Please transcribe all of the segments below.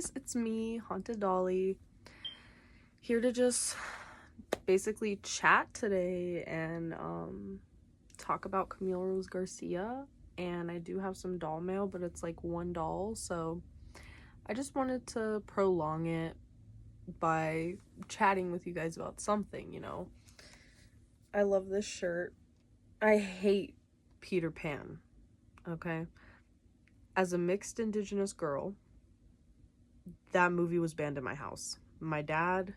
guys, it's me, Haunted Dolly, here to just basically chat today and talk about Camille Garcia. And I do have some doll mail, but it's like one doll, so I just wanted to prolong it by chatting with you guys about something, you know. I love this shirt. I hate Peter Pan, okay? As a mixed indigenous girl, that movie was banned in my house. My dad,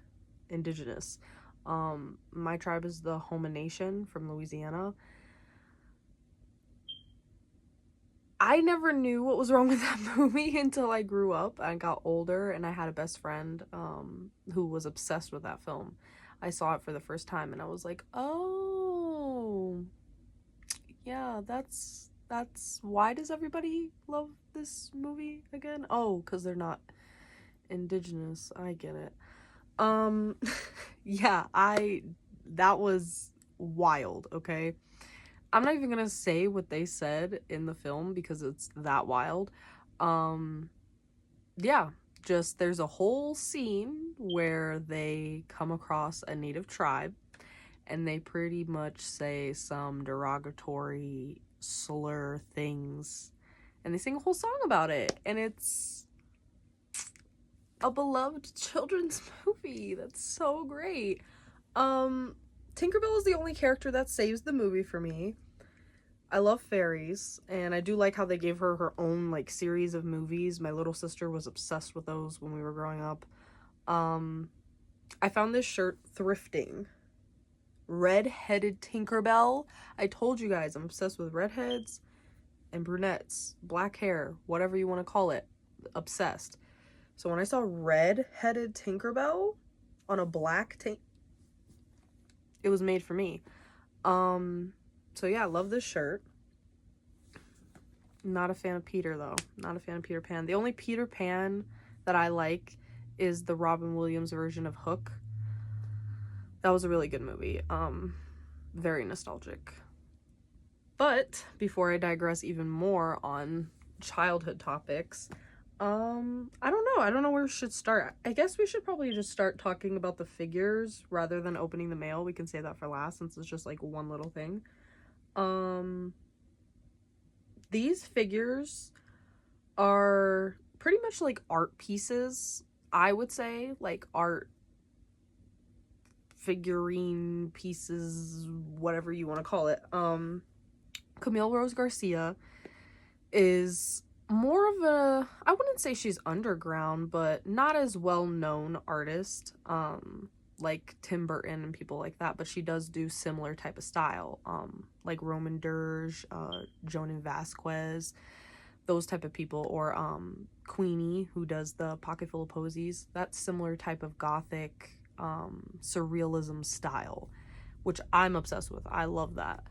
indigenous. My tribe is the Houma Nation from Louisiana. I never knew what was wrong with that movie until I grew up and got older, and I had a best friend who was obsessed with that film. I saw it for the first time and I was like, oh, yeah, that's why does everybody love this movie again? Oh, because they're not indigenous. I get it. Yeah, that was wild, okay? I'm not even gonna say what they said in the film because it's that wild. Yeah, just there's a whole scene where they come across a native tribe and they pretty much say some derogatory slur things and they sing a whole song about it, and it's a beloved children's movie that's so great. Tinkerbell is the only character that saves the movie for me. I love fairies, and I do like how they gave her her own like series of movies. My little sister was obsessed with those when we were growing up. I found this shirt thrifting. Red-headed Tinkerbell. I told you guys I'm obsessed with redheads and brunettes, black hair, whatever you want to call it. Obsessed. So when I saw red-headed Tinkerbell on a black tank, it was made for me. So yeah, I love this shirt. Not a fan of Peter, though. Not a fan of Peter Pan. The only Peter Pan that I like is the Robin Williams version of Hook. That was a really good movie. Very nostalgic. But before I digress even more on childhood topics, I don't know. I don't know where we should start. I guess we should probably just start talking about the figures rather than opening the mail. We can save that for last since it's just like one little thing. These figures are pretty much like art pieces, I would say, like art figurine pieces, whatever you want to call it. Camille Rose Garcia is more of a, I wouldn't say she's underground, but not as well known artist like Tim Burton and people like that, but she does do similar type of style, like Roman Dirge, Joan Vasquez, those type of people, or Queenie, who does the Pocket Full of Posies. That similar type of gothic surrealism style, which I'm obsessed with. I love that.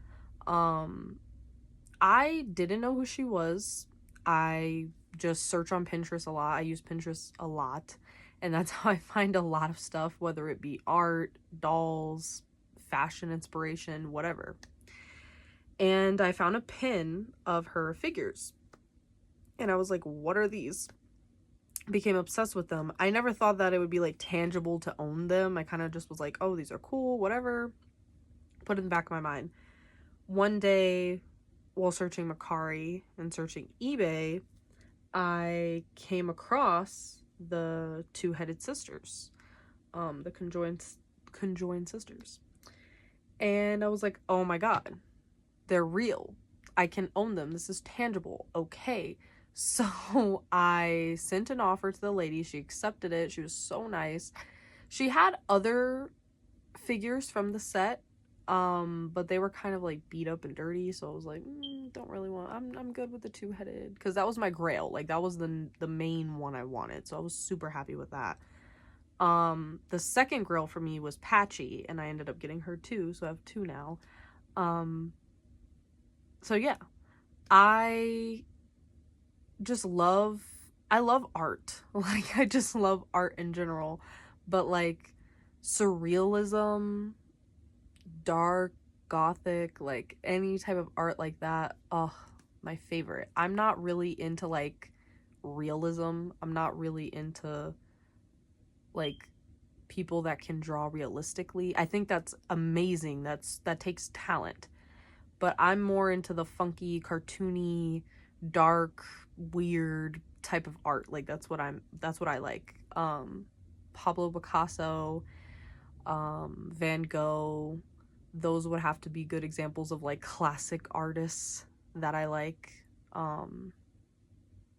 I didn't know who she was. I just search on Pinterest a lot. I use Pinterest a lot, and that's how I find a lot of stuff, whether it be art, dolls, fashion inspiration, whatever. And I found a pin of her figures, and I was like, what are these? Became obsessed with them. I never thought that it would be like tangible to own them. I kind of just was like, oh, these are cool, whatever. Put it in the back of my mind. One day, while searching Mercari and searching eBay, I came across the two-headed sisters, the conjoined sisters, and I was like, oh my god, they're real. I can own them. This is tangible. Okay. So I sent an offer to the lady. She accepted it. She was so nice. She had other figures from the set, but they were kind of like beat up and dirty, so I was like, don't really want, I'm good with the two-headed, because that was my grail. Like, that was the main one I wanted, so I was super happy with that. The second grail for me was Patchy, and I ended up getting her too, so I have two now. So yeah, I love art. Like, I just love art in general, but like surrealism, dark, gothic, like any type of art like that, oh, my favorite. I'm not really into like realism. I'm not really into like people that can draw realistically. I think that's amazing. That takes talent. But I'm more into the funky, cartoony, dark, weird type of art. Like that's what I like. Pablo Picasso, Van Gogh, those would have to be good examples of like classic artists that I like.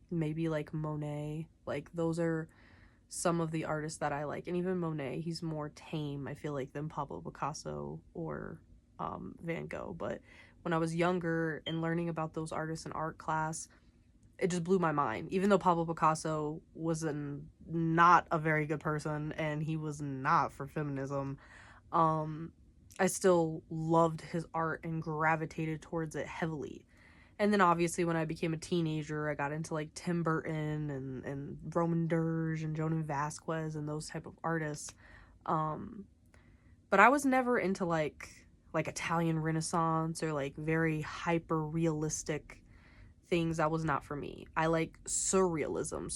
Maybe like Monet. Like those are some of the artists that I like. And even Monet, he's more tame, I feel like, than Pablo Picasso or Van Gogh. But when I was younger and learning about those artists in art class, it just blew my mind. Even though Pablo Picasso was not a very good person and he was not for feminism, I still loved his art and gravitated towards it heavily. And then obviously when I became a teenager, I got into like Tim Burton and Roman Dirge and Joan Vasquez and those type of artists. But I was never into like Italian Renaissance or like very hyper realistic things. That was not for me. I like surrealism,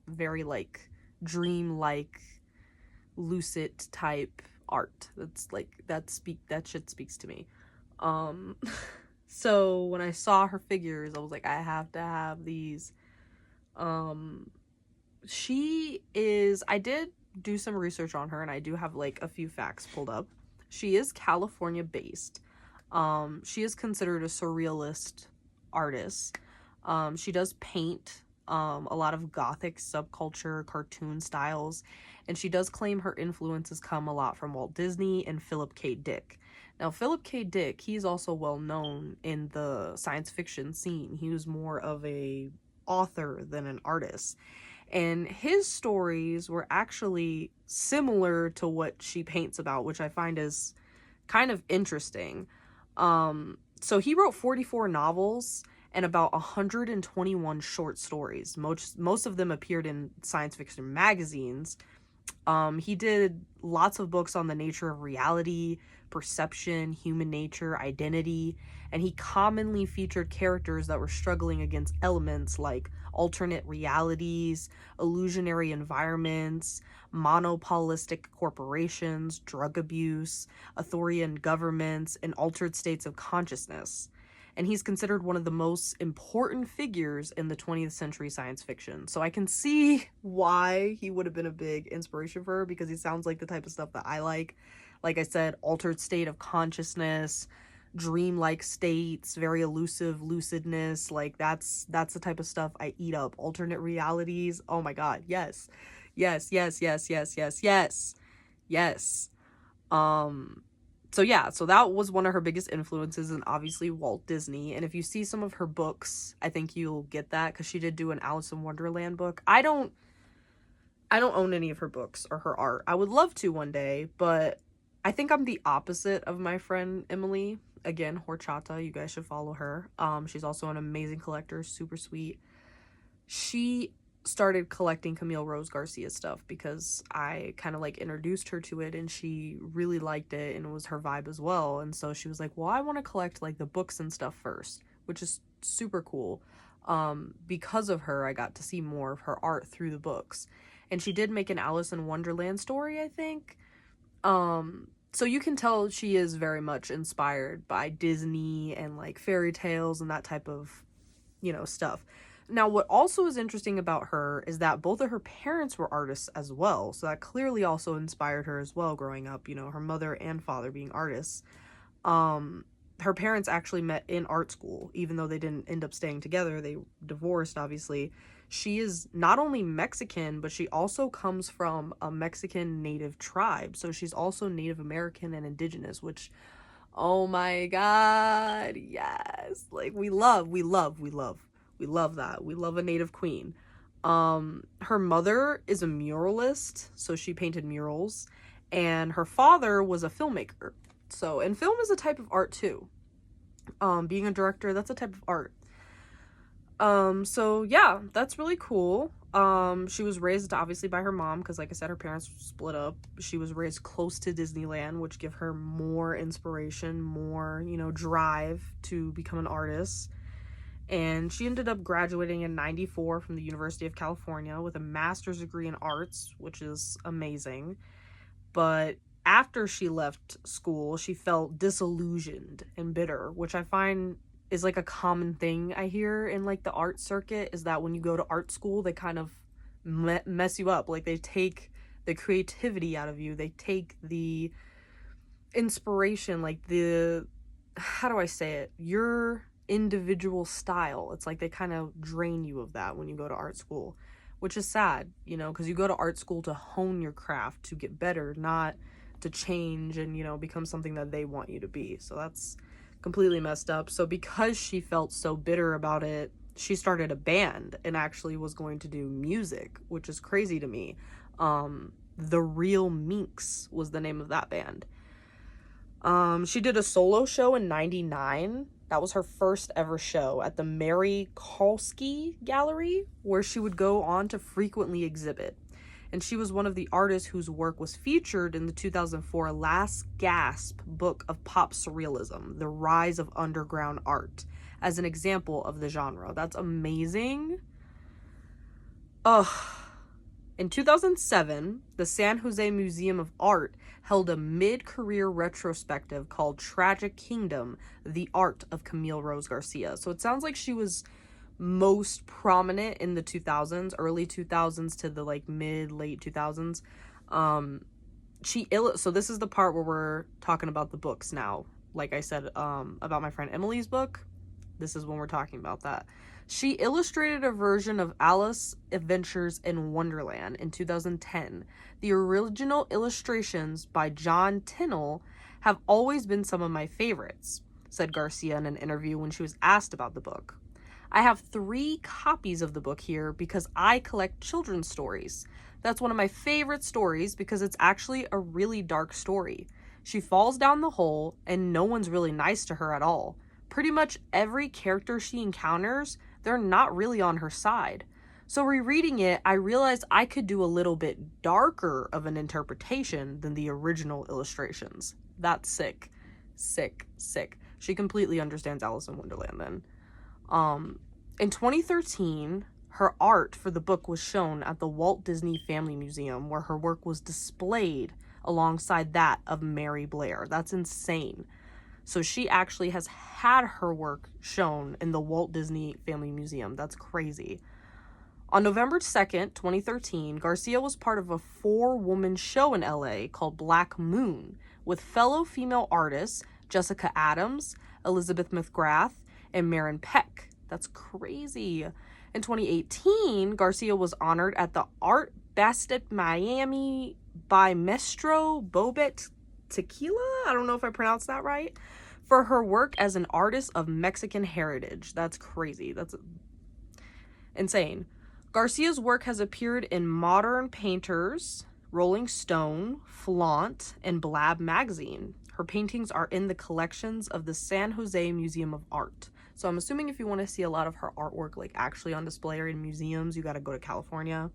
very like dream-like, lucid type art. That's like that shit speaks to me. So when I saw her figures, I was like, I have to have these. I did do some research on her and I do have like a few facts pulled up. She is California based. She is considered a surrealist artist. She does paint a lot of gothic subculture cartoon styles, and she does claim her influences come a lot from Walt Disney and Philip K. Dick. Now, Philip K. Dick, he's also well known in the science fiction scene. He was more of a author than an artist. And his stories were actually similar to what she paints about, which I find is kind of interesting. So he wrote 44 novels and about 121 short stories. Most of them appeared in science fiction magazines. He did lots of books on the nature of reality, perception, human nature, identity, and he commonly featured characters that were struggling against elements like alternate realities, illusionary environments, monopolistic corporations, drug abuse, authoritarian governments, and altered states of consciousness. And he's considered one of the most important figures in the 20th century science fiction. So I can see why he would have been a big inspiration for her, because he sounds like the type of stuff that I like. Like I said, altered state of consciousness, dreamlike states, very elusive lucidness. Like that's the type of stuff I eat up. Alternate realities. Oh my God. Yes. Yes, yes, yes, yes, yes, yes. Yes. So yeah, so that was one of her biggest influences, and obviously Walt Disney. And if you see some of her books, I think you'll get that, because she did do an Alice in Wonderland book. I don't own any of her books or her art. I would love to one day, but I think I'm the opposite of my friend Emily. Again, horchata, you guys should follow her. She's also an amazing collector, super sweet. She started collecting Camille Rose Garcia stuff because I kind of like introduced her to it, and she really liked it and it was her vibe as well. And so she was like, well, I want to collect like the books and stuff first, which is super cool. Because of her, I got to see more of her art through the books. And she did make an Alice in Wonderland story, I think. So you can tell she is very much inspired by Disney and like fairy tales and that type of, stuff. Now, what also is interesting about her is that both of her parents were artists as well. So that clearly also inspired her as well growing up, her mother and father being artists. Her parents actually met in art school, even though they didn't end up staying together. They divorced, obviously. She is not only Mexican, but she also comes from a Mexican native tribe. So she's also Native American and indigenous, which, oh my God, yes. Like we love that. We love a native queen. Her mother is a muralist, so she painted murals, and her father was a filmmaker. So, and film is a type of art too. Being a director, that's a type of art. So yeah, that's really cool. She was raised obviously by her mom, because like I said, her parents split up. She was raised close to Disneyland, which give her more inspiration, more, drive to become an artist. And she ended up graduating in 94 from the University of California with a master's degree in arts, which is amazing. But after she left school, she felt disillusioned and bitter, which I find is like a common thing I hear in like the art circuit, is that when you go to art school, they kind of mess you up. Like they take the creativity out of you. They take the inspiration, like the, how do I say it? Your individual style. It's like they kind of drain you of that when you go to art school, which is sad, you know, because you go to art school to hone your craft, to get better, not to change and, you know, become something that they want you to be. So that's completely messed up. So because she felt so bitter about it, she started a band and actually was going to do music, which is crazy to me. The Real Minx was the name of that band. She did a solo show in 99. That was her first ever show at the Mary Kalski Gallery, where she would go on to frequently exhibit. And she was one of the artists whose work was featured in the 2004 Last Gasp book of pop surrealism, The Rise of Underground Art, as an example of the genre. That's amazing. Ugh. In 2007, the San Jose Museum of Art held a mid-career retrospective called Tragic Kingdom, The Art of Camille Rose Garcia. So it sounds like she was most prominent in the 2000s, early 2000s to the like late 2000s. So this is the part where we're talking about the books now. Like I said, about my friend Emily's book, this is when we're talking about that. She illustrated a version of Alice Adventures in Wonderland in 2010. The original illustrations by John Tinnell have always been some of my favorites, said Garcia in an interview when she was asked about the book. I have 3 copies of the book here because I collect children's stories. That's one of my favorite stories because it's actually a really dark story. She falls down the hole and no one's really nice to her at all. Pretty much every character she encounters, they're not really on her side. So rereading it, I realized I could do a little bit darker of an interpretation than the original illustrations. That's sick. Sick. She completely understands Alice in Wonderland then. In 2013, her art for the book was shown at the Walt Disney Family Museum, where her work was displayed alongside that of Mary Blair. That's insane. So she actually has had her work shown in the Walt Disney Family Museum. That's crazy. On November 2nd, 2013, Garcia was part of a 4-woman show in LA called Black Moon with fellow female artists Jessica Adams, Elizabeth McGrath, and Marin Peck. That's crazy. In 2018, Garcia was honored at the Art Basket Miami by Maestro Bobet Tequila, I don't know if I pronounced that right, for her work as an artist of Mexican heritage. That's crazy. That's insane. Garcia's work has appeared in Modern Painters, Rolling Stone, Flaunt, and Blab magazine. Her paintings are in the collections of the San Jose Museum of Art. So I'm assuming if you want to see a lot of her artwork like actually on display or in museums, you got to go to California,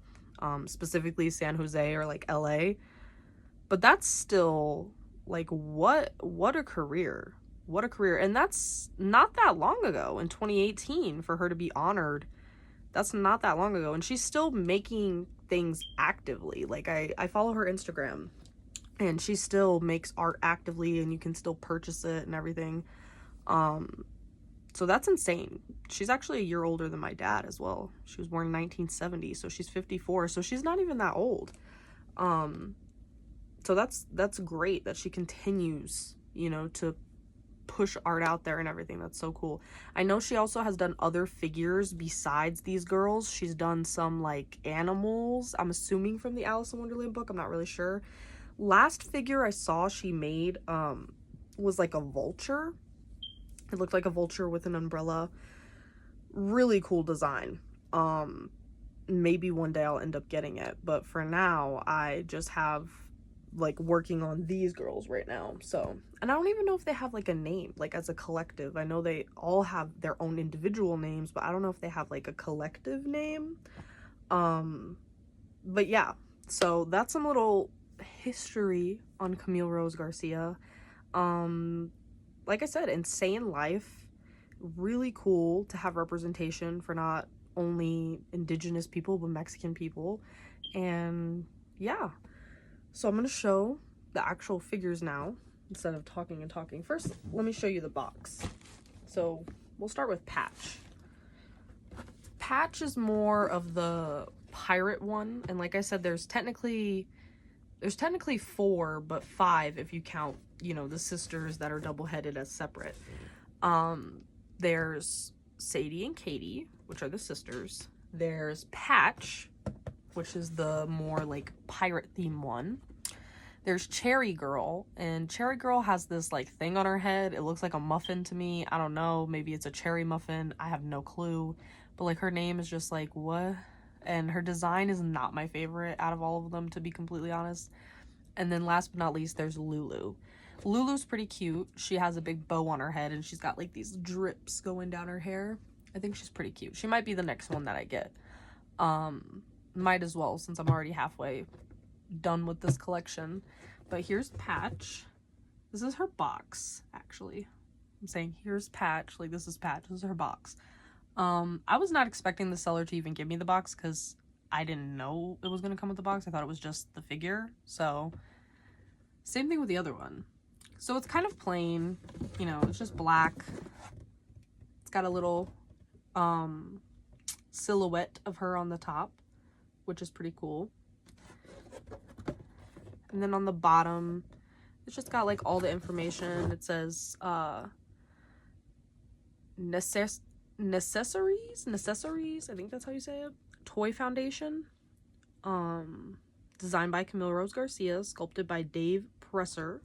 specifically San Jose or like LA. But that's still like what a career. What a career. And that's not that long ago, in 2018, for her to be honored. That's not that long ago. And she's still making things actively. Like I follow her Instagram and she still makes art actively and you can still purchase it and everything. So that's insane. She's actually a year older than my dad as well. She was born in 1970, so she's 54. So she's not even that old. So that's great that she continues, you know, to push art out there and everything. That's so cool. I know she also has done other figures besides these girls. She's done some like animals, I'm assuming from the Alice in Wonderland book. I'm not really sure. Last figure I saw she made was like a vulture. It looked like a vulture with an umbrella. Really cool design. Maybe one day I'll end up getting it, but for now I just have like working on these girls right now. So, and I don't even know if they have like a name, like as a collective. I know they all have their own individual names, but I don't know if they have like a collective name. But yeah, so that's some little history on Camille Rose Garcia. Like I said, insane life, really cool to have representation for not only indigenous people but Mexican people. And yeah, so I'm gonna show the actual figures now instead of talking and talking. First, let me show you the box. So we'll start with Patch. Patch is more of the pirate one, and like I said, there's technically 4, but 5 if you count, you know, the sisters that are double-headed as separate. There's Sadie and Katie, which are the sisters. There's Patch, which is the more like pirate theme one. There's Cherry Girl, and Cherry Girl has this like thing on her head. It looks like a muffin to me. I don't know, maybe it's a cherry muffin. I have no clue. But like her name is just like, what? And her design is not my favorite out of all of them, to be completely honest. And then last but not least, there's Lulu. Lulu's pretty cute. She has a big bow on her head, and she's got like these drips going down her hair. I think she's pretty cute. She might be the next one that I get. Might as well, since I'm already halfway done with this collection. But here's Patch. This is her box, actually. I'm saying here's Patch, like this is Patch, this is her box. I was not expecting the seller to even give me the box because I didn't know it was going to come with the box. I thought it was just the figure. So same thing with the other one. So it's kind of plain, you know, it's just black. It's got a little silhouette of her on the top, which is pretty cool. And then on the bottom, it's just got like all the information. It says necessaries, I think that's how you say it. Toy Foundation, designed by Camille Rose Garcia, sculpted by Dave Presser.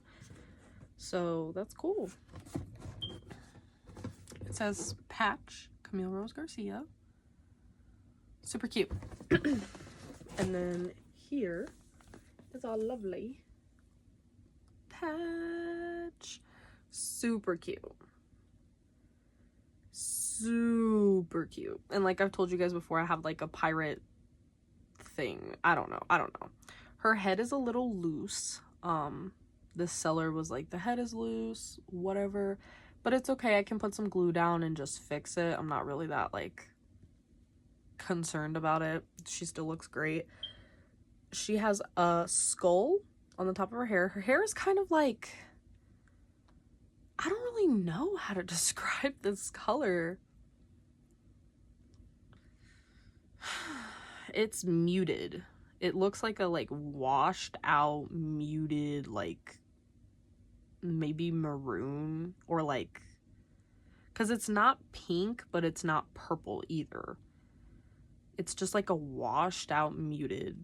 So that's cool. It says Patch, Camille Rose Garcia. Super cute. And then here is our lovely Patch. Super cute. Super cute. And like I've told you guys before, I have like a pirate thing. I don't know. Her head is a little loose. The seller was like, the head is loose, whatever, but it's okay. I can put some glue down and just fix it. I'm not really that like concerned about it. She still looks great. She has a skull on the top of her hair. Her hair is kind of like, I don't really know how to describe this color. It's muted. It looks like a like washed out muted, like maybe maroon, or like, because it's not pink but it's not purple either. It's just like a washed out muted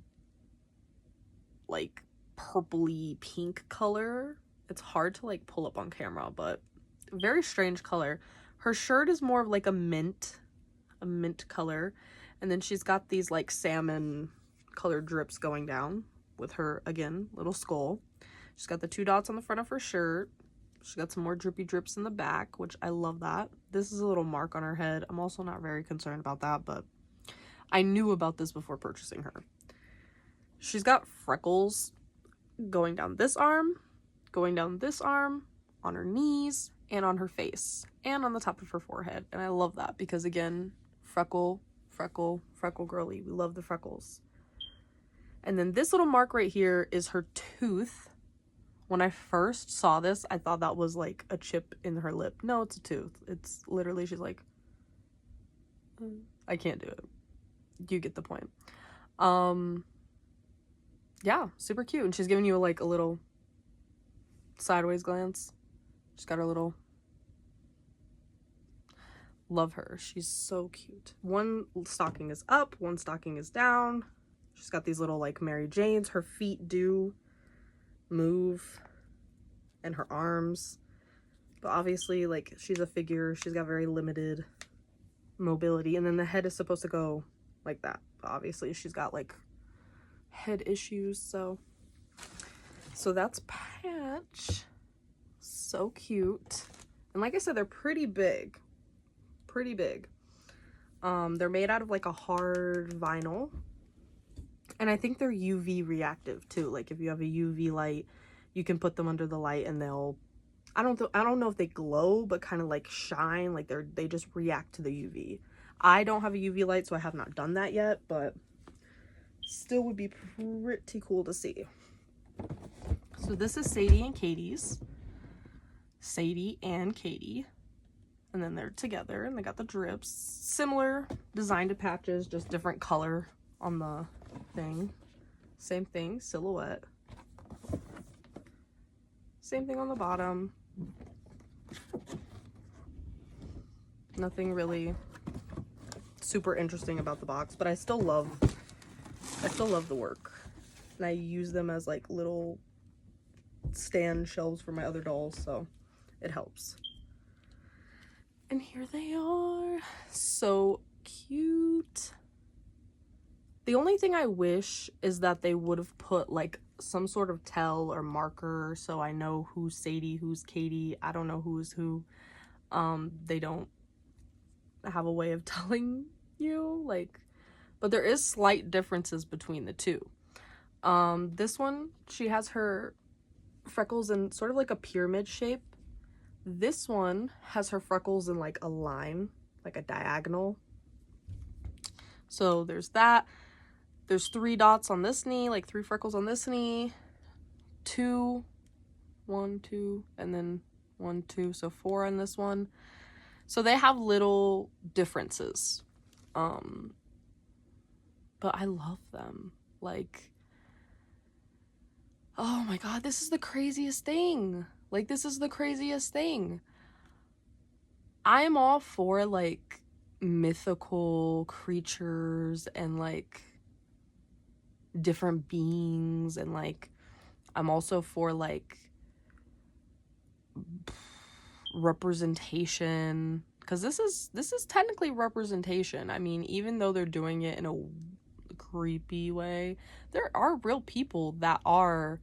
like purpley pink color. It's hard to like pull up on camera, but very strange color. Her shirt is more of like a mint color, and then she's got these like salmon colored drips going down with her, again, little skull. She's got the 2 dots on the front of her shirt. She's got some more drippy drips in the back, which I love that. This is a little mark on her head. I'm also not very concerned about that, but I knew about this before purchasing her. She's got freckles going down this arm, on her knees, and on her face, and on the top of her forehead. And I love that because, again, freckle girly. We love the freckles. And then this little mark right here is her tooth. When I first saw this, I thought that was like a chip in her lip. No, it's a tooth. It's literally, she's like, I can't do it. You get the point. Yeah, super cute. And she's giving you like a little sideways glance. She's got her little, love her. She's so cute. One stocking is up, one stocking is down. She's got these little like Mary Janes. Her feet do move, and her arms, but obviously like she's a figure, she's got very limited mobility. And then the head is supposed to go like that, but obviously she's got like head issues. So that's Patch. So cute. And like I said, they're pretty big. They're made out of like a hard vinyl, and I think they're UV reactive too. Like if you have a UV light, you can put them under the light and they'll I don't know if they glow, but kind of like shine, like they just react to the UV. I don't have a UV light, so I have not done that yet, but still would be pretty cool to see. So this is Sadie and Katie's. Sadie and Katie. And then they're together and they got the drips. Similar design to patches, just different color on the thing. Same thing, silhouette. Same thing on the bottom. Nothing really super interesting about the box, but I still love the work. And I use them as like little stand shelves for my other dolls, so it helps. And here they are. So cute. The only thing I wish is that they would have put like some sort of tell or marker so I know who's Sadie, who's Katie. I don't know who's who. They don't have a way of telling you, like, but there is slight differences between the two. This one, she has her freckles in sort of like a pyramid shape. This one has her freckles in like a line, like a diagonal. So there's that. There's 3 dots on this knee, like 3 freckles on this knee. 2, 1, 2, and then 1, 2, so 4 on this one. So they have little differences. But I love them. Like, oh my god, this is the craziest thing. Like, this is the craziest thing. I'm all for, like, mythical creatures and, like, different beings. And, like, I'm also for, like, representation. Because this is technically representation. I mean, even though they're doing it in a creepy way, there are real people that are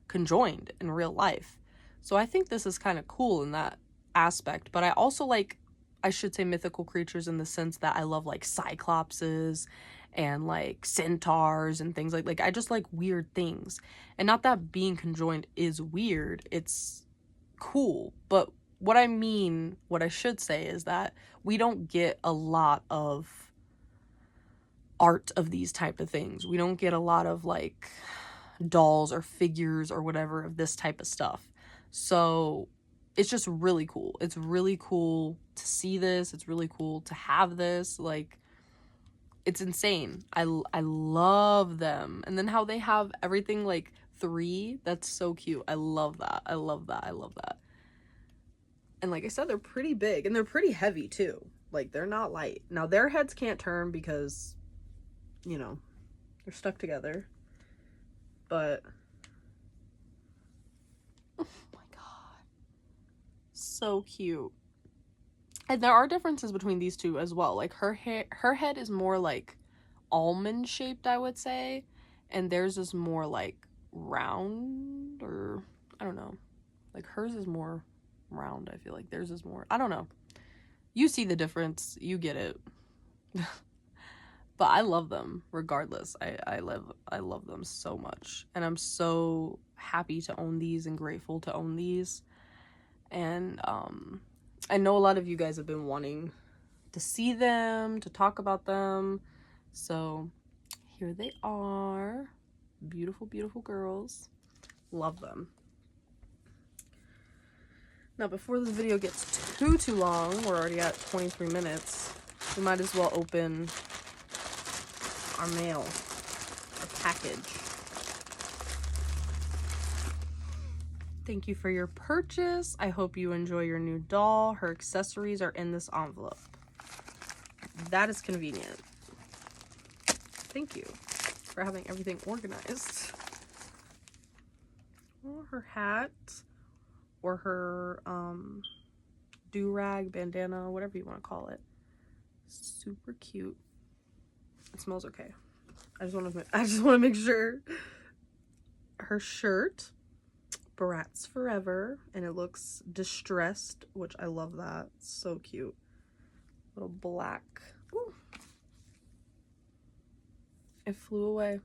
conjoined in real life. So I think this is kind of cool in that aspect. But I also like, I should say, mythical creatures in the sense that I love like cyclopses and like centaurs and things like I just like weird things. And not that being conjoined is weird, it's cool. But what I should say is that we don't get a lot of art of these type of things. We don't get a lot of like dolls or figures or whatever of this type of stuff. So it's just really cool. It's really cool to see this. It's really cool to have this. Like, it's insane. I love them. And then how they have everything like 3, that's so cute. I love that. I love that. I love that. And like I said, they're pretty big and they're pretty heavy too. Like, they're not light. Now their heads can't turn because, you know, they're stuck together. But oh my god, so cute. And there are differences between these two as well. Like, her head is more like almond shaped, I would say, and theirs is more like round, or I don't know. Like, hers is more round. I feel like theirs is more, I don't know. You see the difference, you get it. But I love them regardless. I love them so much. And I'm so happy to own these and grateful to own these. And I know a lot of you guys have been wanting to see them, to talk about them. So here they are. Beautiful, beautiful girls. Love them. Now, before this video gets too long, we're already at 23 minutes, we might as well open our mail, our package. Thank you for your purchase. I hope you enjoy your new doll. Her accessories are in this envelope. That is convenient. Thank you for having everything organized. Or her hat, or her do-rag, bandana, whatever you want to call it. Super cute. It smells okay. I just want to make sure. Her shirt, Bratz Forever, and it looks distressed, which I love that. So cute. Little black. Ooh. It flew away.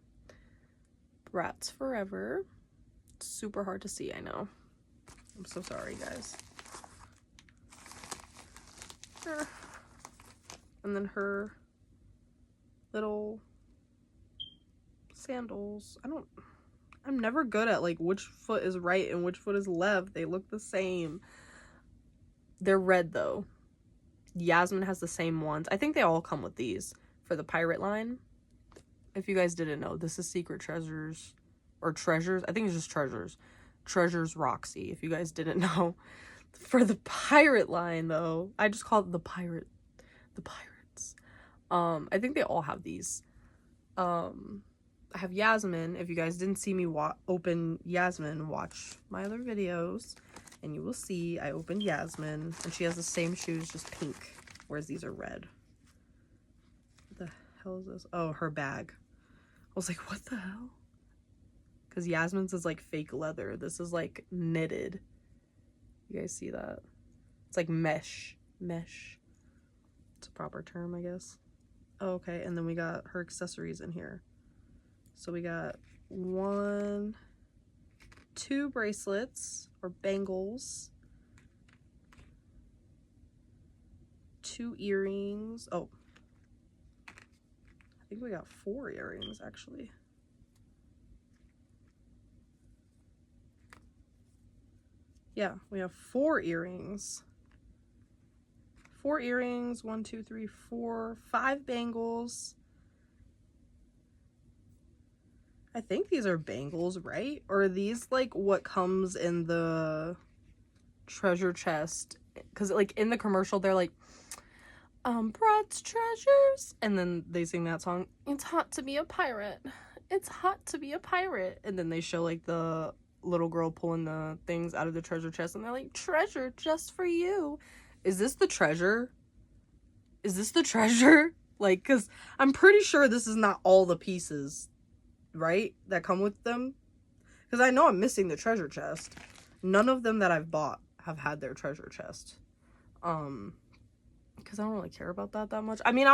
Bratz Forever. Super hard to see, I know. I'm so sorry, guys. And then her little sandals. I'm never good at like which foot is right and which foot is left. They look the same. They're red though. Yasmin has the same ones. I think they all come with these for the pirate line. If you guys didn't know, this is Secret Treasures or Treasures. I think it's just Treasures. Treasures Roxy, if you guys didn't know. For the pirate line though, I just call it the pirates. I think they all have these. I have Yasmin. If you guys didn't see me open Yasmin, watch my other videos and you will see I opened Yasmin and she has the same shoes, just pink, whereas these are red. What the hell is this? Oh, her bag. I was like, what the hell? Because Yasmin's is like fake leather. This is like knitted. You guys see that? It's like mesh. It's a proper term, I guess. Oh, okay, and then we got her accessories in here. So we got 2 bracelets or bangles, 2 earrings. Oh, I think we got 4 earrings actually. Yeah, we have 4 earrings. 4 earrings, 1, 2, 3, 4, 5 bangles. I think these are bangles, right? Or are these like what comes in the treasure chest? Because like in the commercial, they're like, Brad's treasures. And then they sing that song, it's hot to be a pirate. It's hot to be a pirate. And then they show like the little girl pulling the things out of the treasure chest and they're like, treasure just for you. Is this the treasure? Is this the treasure? Like, because I'm pretty sure this is not all the pieces, right, that come with them. Because I know I'm missing the treasure chest. None of them that I've bought have had their treasure chest. Because I don't really care about that much. I mean,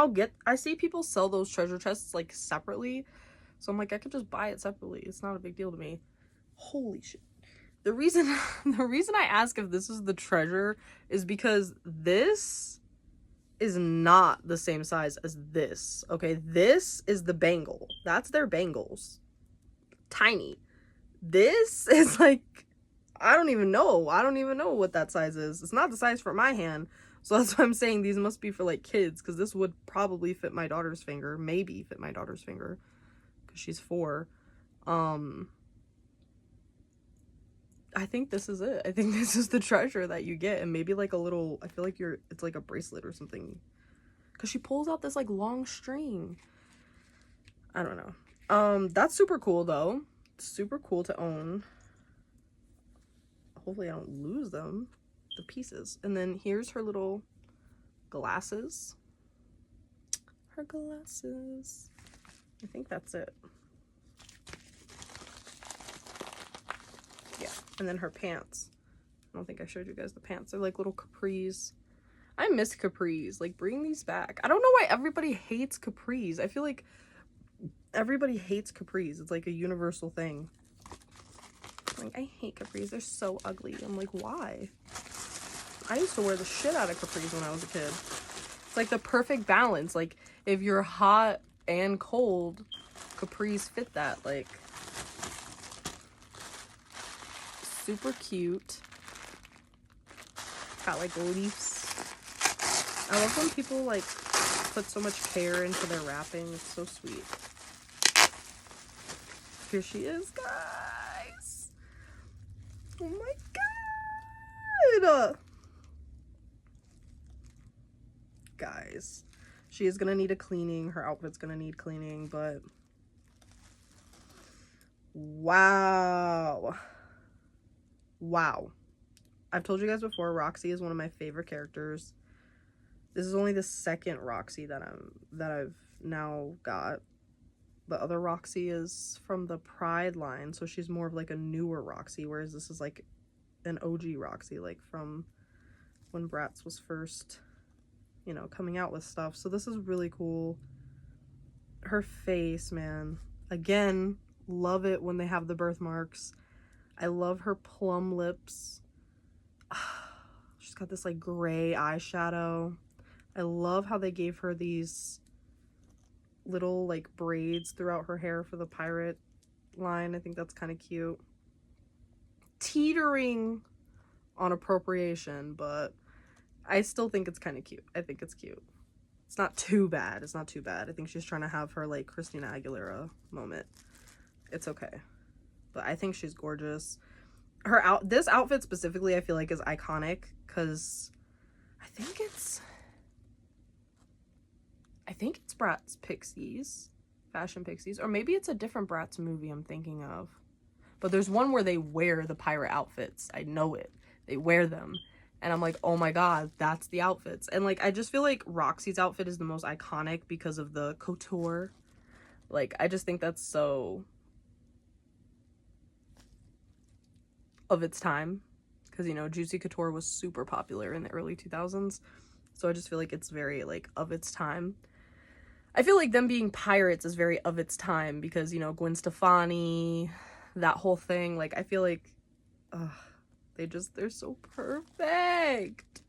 I see people sell those treasure chests like separately. So I'm like, I could just buy it separately. It's not a big deal to me. Holy shit. The reason I ask if this is the treasure is because this is not the same size as this. Okay, this is the bangle. That's their bangles. Tiny. This is like, I don't even know what that size is. It's not the size for my hand. So that's why I'm saying these must be for like kids, because this would probably fit my daughter's finger. Maybe fit my daughter's finger because she's 4. I think this is it. I think this is the treasure that you get, and maybe like a little, I feel like it's like a bracelet or something, because she pulls out this like long string. I don't know. That's super cool though. Super cool to own. Hopefully I don't lose them, the pieces. And then here's her little glasses. Her glasses. I think that's it. Yeah, and then her pants. I don't think I showed you guys the pants. They're like little capris. I miss capris. Like, bring these back. I don't know why everybody hates capris. I feel like everybody hates capris. It's like a universal thing. Like, I hate capris. They're so ugly. I'm like, why? I used to wear the shit out of capris when I was a kid. It's like the perfect balance. Like, if you're hot and cold, capris fit that. Like, super cute. Got like leaves. I love when people like put so much care into their wrapping. It's so sweet. Here she is, guys. Oh my god. Guys, she is gonna need a cleaning. Her outfit's gonna need cleaning, but wow. I've told you guys before, Roxy is one of my favorite characters. This is only the second Roxy that I've now got. The other Roxy is from the Pride line, so she's more of like a newer Roxy, whereas this is like an OG Roxy, like from when Bratz was first, you know, coming out with stuff. So this is really cool. Her face, man. Again, love it when they have the birthmarks. I love her plum lips. got this like gray eyeshadow. I love how they gave her these little like braids throughout her hair for the pirate line. I think that's kind of cute. Teetering on appropriation, but I still think it's kind of cute. I think it's cute. It's not too bad. It's not too bad. I think she's trying to have her like Christina Aguilera moment. It's okay. But I think she's gorgeous. This outfit specifically I feel like is iconic because I think it's Bratz Pixies, Fashion Pixies, or maybe it's a different Bratz movie I'm thinking of. But there's one where they wear the pirate outfits. I know it. They wear them. And I'm like, oh my god, that's the outfits. And like, I just feel like Roxy's outfit is the most iconic because of the couture. Like, I just think that's so of its time. Because, you know, Juicy Couture was super popular in the early 2000s. So I just feel like it's very, like, of its time. I feel like them being pirates is very of its time because, you know, Gwen Stefani, that whole thing. Like, I feel like, they're so perfect.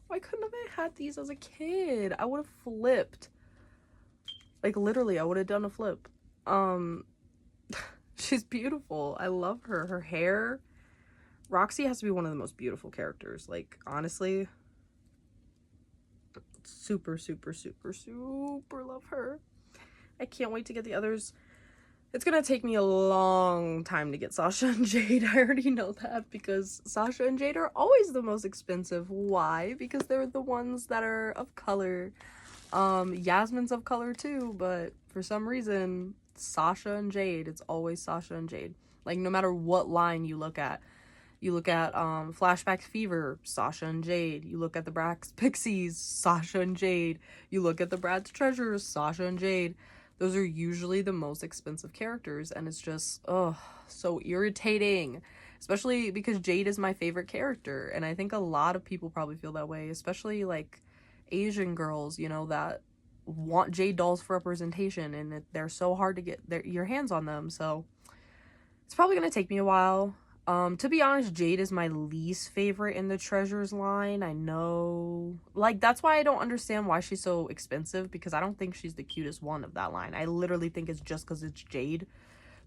Why couldn't have I had these as a kid? I would have flipped. Like, literally, I would have done a flip. She's beautiful. I love her. Her hair. Roxy has to be one of the most beautiful characters. Like, honestly, super, super, super, super love her. I can't wait to get the others. It's gonna take me a long time to get Sasha and Jade. I already know that because Sasha and Jade are always the most expensive. Why? Because they're the ones that are of color. Yasmin's of color too, but for some reason, Sasha and Jade, it's always Sasha and Jade. Like, no matter what line you look at Flashback Fever, Sasha and Jade. You look at the Bratz Pixies, Sasha and Jade. You look at the Bratz Treasures, Sasha and Jade. Those are usually the most expensive characters, and it's just, so irritating. Especially because Jade is my favorite character, and I think a lot of people probably feel that way, especially, like, Asian girls, you know, that want Jade dolls for representation, and they're so hard to get your hands on them, so it's probably gonna take me a while. To be honest, Jade is my least favorite in the Treasures line. I know, like, that's why I don't understand why she's so expensive, because I don't think she's the cutest one of that line. I literally think it's just because it's Jade,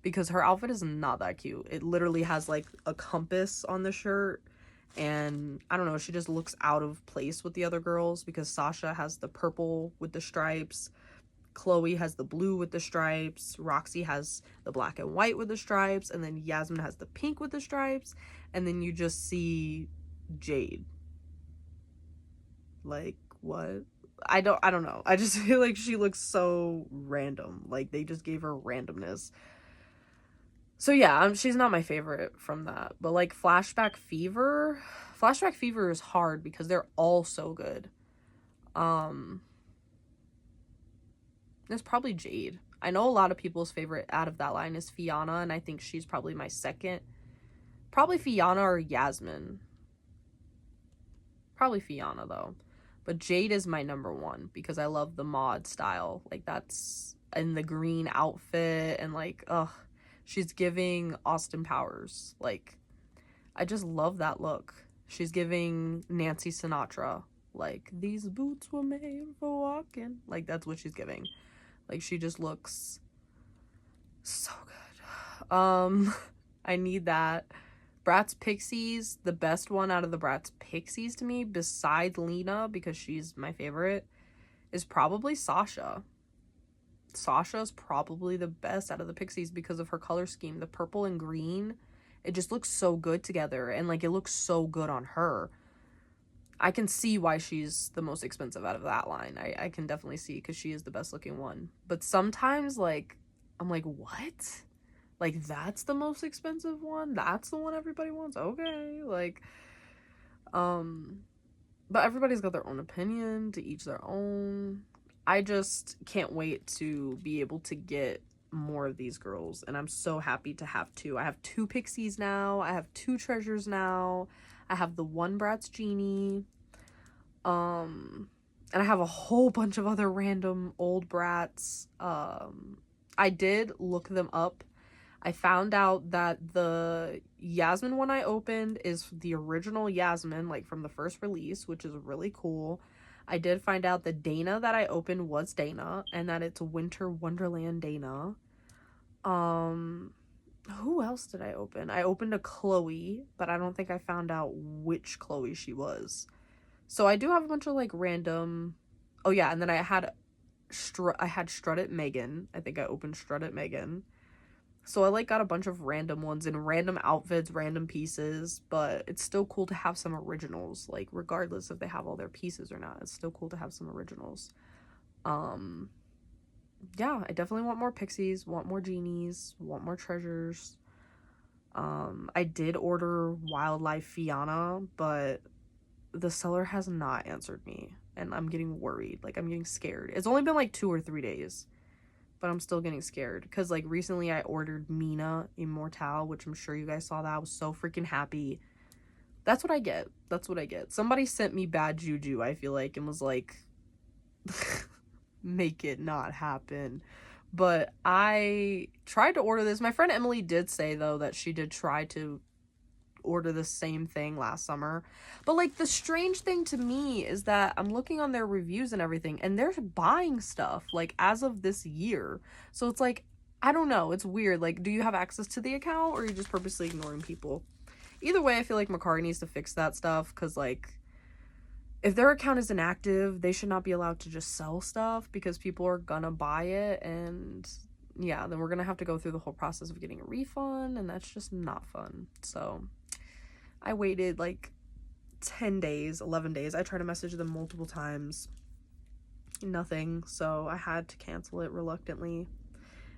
because her outfit is not that cute. It literally has like a compass on the shirt, and I don't know, she just looks out of place with the other girls, because Sasha has the purple with the stripes, Chloe has the blue with the stripes, Roxy has the black and white with the stripes, and then Yasmin has the pink with the stripes, and then you just see Jade. Like, what? I don't know. I just feel like she looks so random. Like, they just gave her randomness. So yeah, she's not my favorite from that. But like Flashback Fever is hard because they're all so good. There's probably Jade. I know a lot of people's favorite out of that line is Fiona, and I think she's probably my second. Probably Fiona or Yasmin. Probably Fiona, though. But Jade is my number one because I love the mod style. Like, that's in the green outfit, and like, she's giving Austin Powers. Like, I just love that look. She's giving Nancy Sinatra. Like, these boots were made for walking. Like, that's what she's giving. Like, she just looks so good. I need that. Bratz Pixies, the best one out of the Bratz Pixies to me, besides Lena, because she's my favorite, is probably Sasha. Sasha's probably the best out of the Pixies because of her color scheme. The purple and green, it just looks so good together, and like, it looks so good on her. I can see why she's the most expensive out of that line. I can definitely see, because she is the best looking one. But sometimes, like, I'm like, what? Like, that's the most expensive one? That's the one everybody wants? Okay. Like, but everybody's got their own opinion, to each their own. I just can't wait to be able to get more of these girls, and I'm so happy to have two. I have two Pixies now. I have two Treasures now. I have the one Bratz Genie. And I have a whole bunch of other random old Bratz. I did look them up. I found out that the Yasmin one I opened is the original Yasmin, like from the first release, which is really cool. I did find out the Dana that I opened was Dana, and that it's Winter Wonderland Dana. Who else did I open? I opened a Chloe, but I don't think I found out which Chloe she was. So I do have a bunch of like random. Oh yeah, and then I had Strut It Megan. I think I opened Strut It Megan. So I like got a bunch of random ones in random outfits, random pieces, but it's still cool to have some originals, like regardless if they have all their pieces or not. It's still cool to have some originals. Yeah, I definitely want more pixies, want more genies, want more treasures. I did order Wildlife Fiona, but the seller has not answered me, and I'm getting worried. Like, I'm getting scared. It's only been like 2 or 3 days, but I'm still getting scared because like recently I ordered Mina Immortale, which I'm sure you guys saw that. I was so freaking happy. That's what I get. That's what I get. Somebody sent me bad juju, I feel like, and was like, make it not happen. But I tried to order this. My friend Emily did say though that she did try to order the same thing last summer, but like the strange thing to me is that I'm looking on their reviews and everything, and they're buying stuff like as of this year. So it's like, I don't know, it's weird. Like, do you have access to the account, or are you just purposely ignoring people? Either way, I feel like Mercari needs to fix that stuff, because like if their account is inactive, they should not be allowed to just sell stuff, because people are gonna buy it, and yeah, then we're gonna have to go through the whole process of getting a refund, and that's just not fun. So I waited like 10 days, 11 days. I tried to message them multiple times. Nothing. So I had to cancel it reluctantly.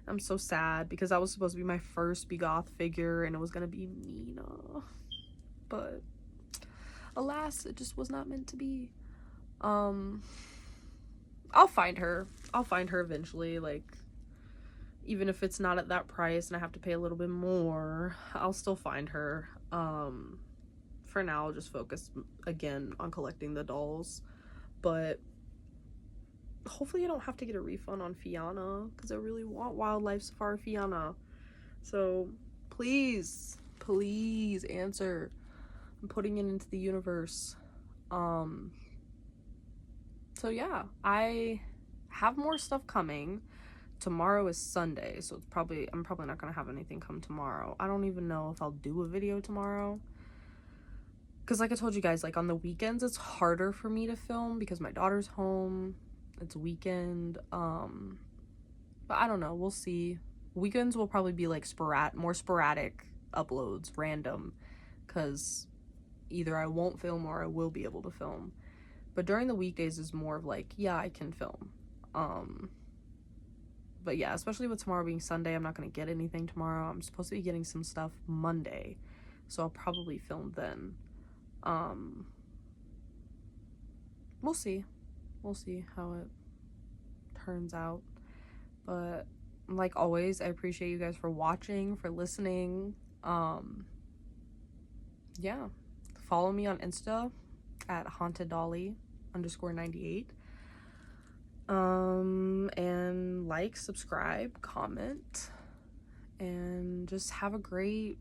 I'm so sad because that was supposed to be my first Begoth figure, and it was going to be Mina. But alas, it just was not meant to be. I'll find her. I'll find her eventually. Like, even if it's not at that price and I have to pay a little bit more, I'll still find her. For now, I'll just focus again on collecting the dolls, but hopefully I don't have to get a refund on Fiona, because I really want Wildlife Safari Fiona. So please answer. I'm putting it into the universe. So yeah, I have more stuff coming. Tomorrow is Sunday, so I'm probably not gonna have anything come tomorrow. I don't even know if I'll do a video tomorrow, because like I told you guys, like on the weekends it's harder for me to film because my daughter's home, it's weekend. But I don't know, we'll see. Weekends will probably be like more sporadic uploads, random, because either I won't film or I will be able to film. But during the weekdays is more of like, yeah, I can film. But yeah, especially with tomorrow being Sunday, I'm not gonna get anything tomorrow. I'm supposed to be getting some stuff Monday, so I'll probably film then. We'll see how it turns out. But like always, I appreciate you guys for watching, for listening. Yeah, follow me on Insta at hauntedolly_98. And like, subscribe, comment, and just have a great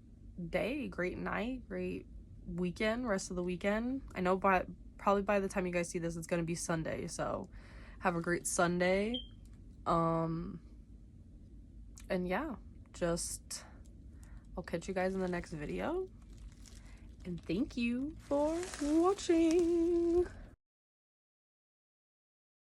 day, great night, great weekend, rest of the weekend. I know probably by the time you guys see this, it's gonna be Sunday, so have a great Sunday. And yeah, I'll catch you guys in the next video, and thank you for watching.